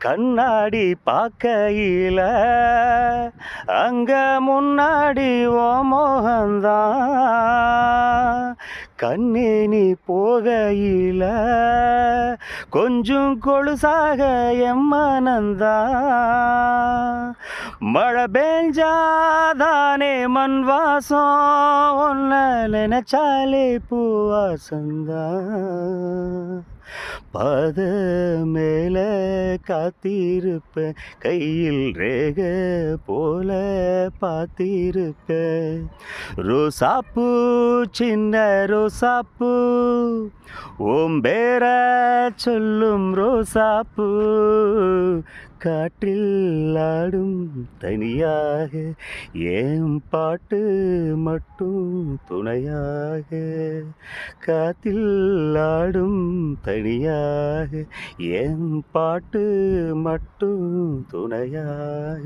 கண்ணாடி பார்க்கையில அங்க முன்னாடி ஓ மோகந்தான். கண்ணே நீ போகையில கொஞ்சம் கொலுசாக என் மனந்தான். மழை பெஞ்சாதானே மண் வாசம், ஒன்ன நினைச்சாலே பூவாசந்தான். பாத மேல காத்திருப்பேன், கையில் ரேக போல பார்த்திருப்பேன். ரோசாப்பூ சின்ன ரோசாப்பூ, ஓம்பேர சொல்லும் ரோசாப்பூ, காற்றில் ஆடும் தனியாக ஏன் பாட்டு மட்டும் துணையாக. காத்தில் ஆடும் தனியாக என் பாட்டு மட்டும் துணையாக.